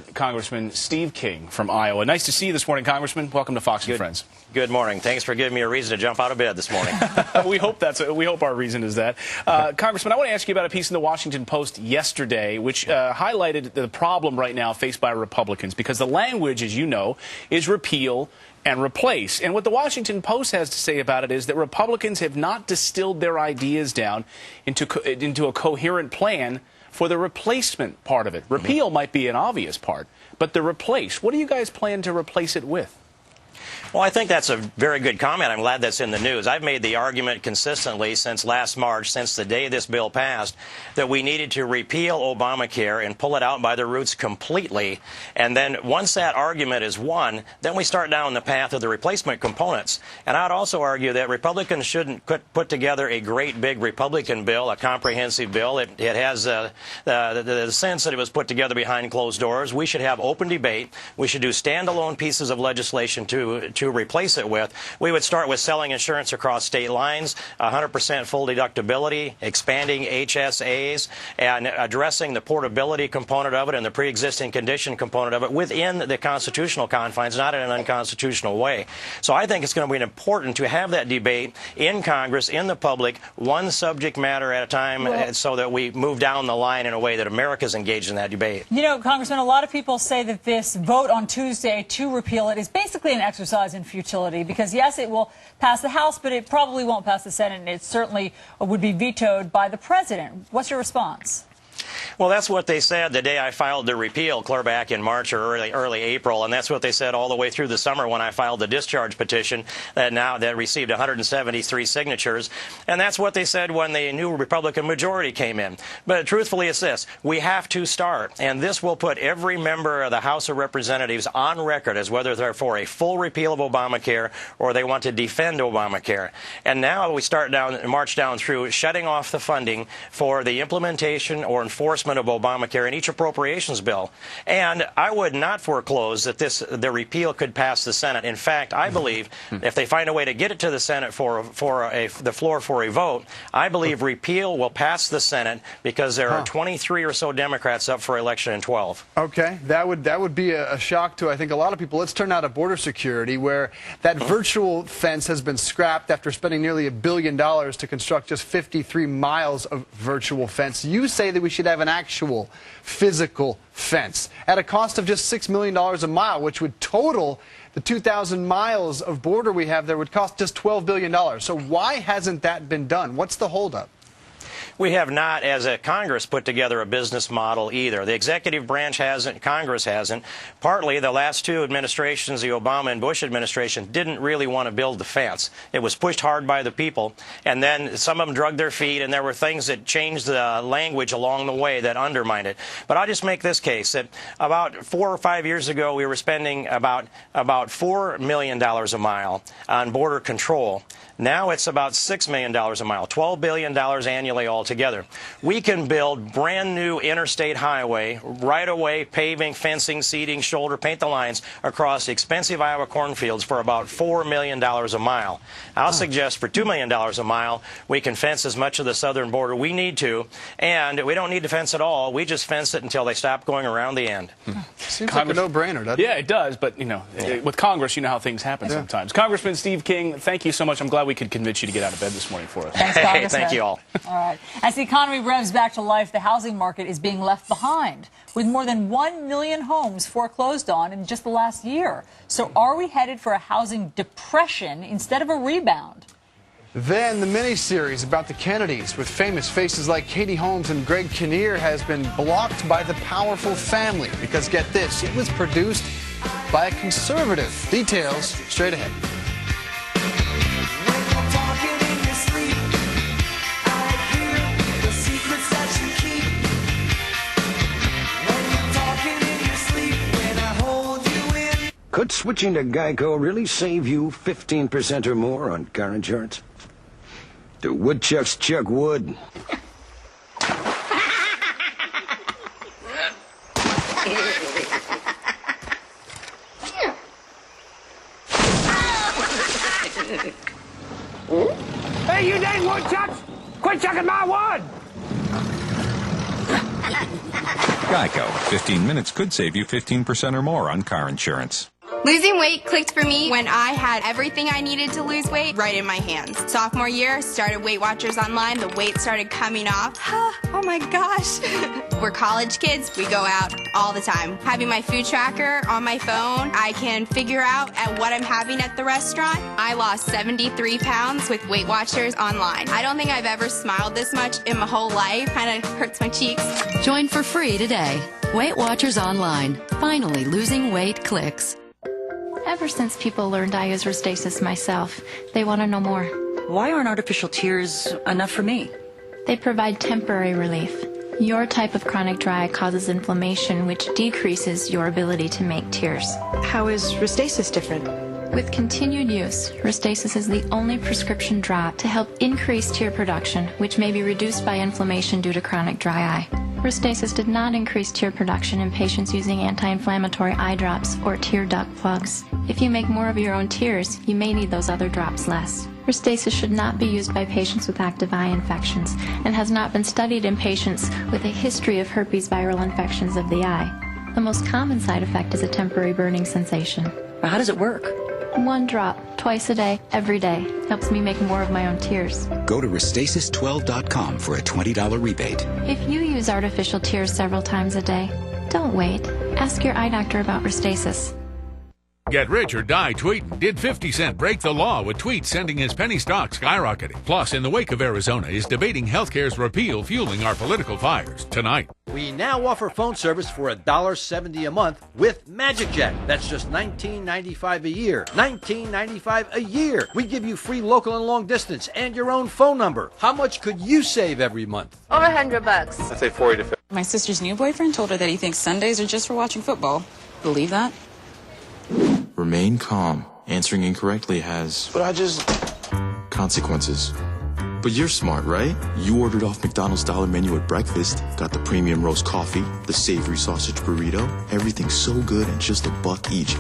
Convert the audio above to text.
Congressman Steve King from Iowa. Nice to see you this morning, Congressman. Welcome to Fox and Friends. Good morning. Thanks for giving me a reason to jump out of bed this morning. We hope our reason is that. Congressman, I want to ask you about a piece in the Washington Post yesterday which highlighted the problem right now faced by Republicans, because the language, as you know, is repeal and replace. And what the Washington Post has to say about it is that Republicans have not distilled their ideas down into a coherent plan for the replacement part of it. Repeal might be an obvious part, but the replace, what do you guys plan to replace it with? Well, I think that's a very good comment. I'm glad that's in the news. I've made the argument consistently since last March, since the day this bill passed, that we needed to repeal Obamacare and pull it out by the roots completely. And then once that argument is won, then we start down the path of the replacement components. And I'd also argue that Republicans shouldn't put together a great big Republican bill, a comprehensive bill. It has the sense that it was put together behind closed doors. We should have open debate. We should do standalone pieces of legislation to replace it with. We would start with selling insurance across state lines, 100% full deductibility, expanding HSAs, and addressing the portability component of it and the pre-existing condition component of it within the constitutional confines, not in an unconstitutional way. So I think it's going to be important to have that debate in Congress, in the public, one subject matter at a time, so that we move down the line in a way that America's engaged in that debate. You know, Congressman, a lot of people say that this vote on Tuesday to repeal it is basically an exercise in futility, because yes, it will pass the House, but it probably won't pass the Senate, and it certainly would be vetoed by the president. What's your response? Well, that's what they said the day I filed the repeal, clear back in March or early April, and that's what they said all the way through the summer when I filed the discharge petition that received 173 signatures, and that's what they said when the new Republican majority came in. But truthfully, it's this: we have to start, and this will put every member of the House of Representatives on record as whether they're for a full repeal of Obamacare or they want to defend Obamacare. And now we march down through shutting off the funding for the implementation or enforcement of Obamacare in each appropriations bill. And I would not foreclose that the repeal could pass the Senate. In fact, I believe if they find a way to get it to the Senate for the floor for a vote, I believe repeal will pass the Senate because there are 23 or so Democrats up for election in 12. Okay, that would be a shock to, I think, a lot of people. Let's turn now to border security, where that virtual fence has been scrapped after spending nearly $1 billion to construct just 53 miles of virtual fence. You say that we should have an actual physical fence at a cost of just $6 million a mile, which would total the 2,000 miles of border we have there would cost just $12 billion. So why hasn't that been done? What's the holdup? We have not, as a Congress, put together a business model either. The executive branch hasn't, Congress hasn't. Partly, the last two administrations, the Obama and Bush administration, didn't really want to build the fence. It was pushed hard by the people, and then some of them dragged their feet, and there were things that changed the language along the way that undermined it. But I'll just make this case, that about 4 or 5 years ago, we were spending about $4 million a mile on border control. Now it's about $6 million a mile, $12 billion annually altogether. We can build brand new interstate highway, right-of-way, paving, fencing, seating, shoulder, paint the lines across expensive Iowa cornfields for about $4 million a mile. I'll suggest for $2 million a mile, we can fence as much of the southern border we need to, and we don't need to fence at all. We just fence it until they stop going around the end. Seems like a no-brainer, doesn't it? Yeah, it does, but, you know, with Congress, you know how things happen sometimes. Congressman Steve King, thank you so much. I'm glad we could convince you to get out of bed this morning for us. Thanks, Congressman. Hey, thank you all. All right. As the economy revs back to life, the housing market is being left behind, with more than 1 million homes foreclosed on in just the last year. So are we headed for a housing depression instead of a rebound? Then the mini-series about the Kennedys with famous faces like Katie Holmes and Greg Kinnear has been blocked by the powerful family, because get this, it was produced by a conservative. Details straight ahead. Could switching to Geico really save you 15% or more on car insurance? Do woodchucks chuck wood? Hey, you dang woodchucks! Quit chucking my wood! Geico. 15 minutes could save you 15% or more on car insurance. Losing weight clicked for me when I had everything I needed to lose weight right in my hands. Sophomore year, started Weight Watchers online. The weight started coming off. Oh my gosh. We're college kids. We go out all the time. Having my food tracker on my phone, I can figure out at what I'm having at the restaurant. I lost 73 pounds with Weight Watchers online. I don't think I've ever smiled this much in my whole life. Kind of hurts my cheeks. Join for free today. Weight Watchers online. Finally, losing weight clicks. Ever since people learned I use Restasis myself, they want to know more. Why aren't artificial tears enough for me? They provide temporary relief. Your type of chronic dry eye causes inflammation, which decreases your ability to make tears. How is Restasis different? With continued use, Restasis is the only prescription drop to help increase tear production, which may be reduced by inflammation due to chronic dry eye. Restasis did not increase tear production in patients using anti-inflammatory eye drops or tear duct plugs. If you make more of your own tears, you may need those other drops less. Restasis should not be used by patients with active eye infections and has not been studied in patients with a history of herpes viral infections of the eye. The most common side effect is a temporary burning sensation. How does it work? 1 drop, twice a day, every day. Helps me make more of my own tears. Go to Restasis12.com for a $20 rebate. If you use artificial tears several times a day, don't wait. Ask your eye doctor about Restasis. Get rich or die tweeting. Did 50 Cent break the law with tweets sending his penny stock skyrocketing? Plus, in the wake of Arizona, is debating healthcare's repeal fueling our political fires tonight. We now offer phone service for $1.70 a month with MagicJack. That's just $19.95 a year. $19.95 a year. We give you free local and long distance and your own phone number. How much could you save every month? Over $100. I'd say 40 to 50. My sister's new boyfriend told her that he thinks Sundays are just for watching football. Believe that? Remain calm. Answering incorrectly has... But I just... consequences. But you're smart, right? You ordered off McDonald's dollar menu at breakfast, got the premium roast coffee, the savory sausage burrito. Everything's so good and just $1 each.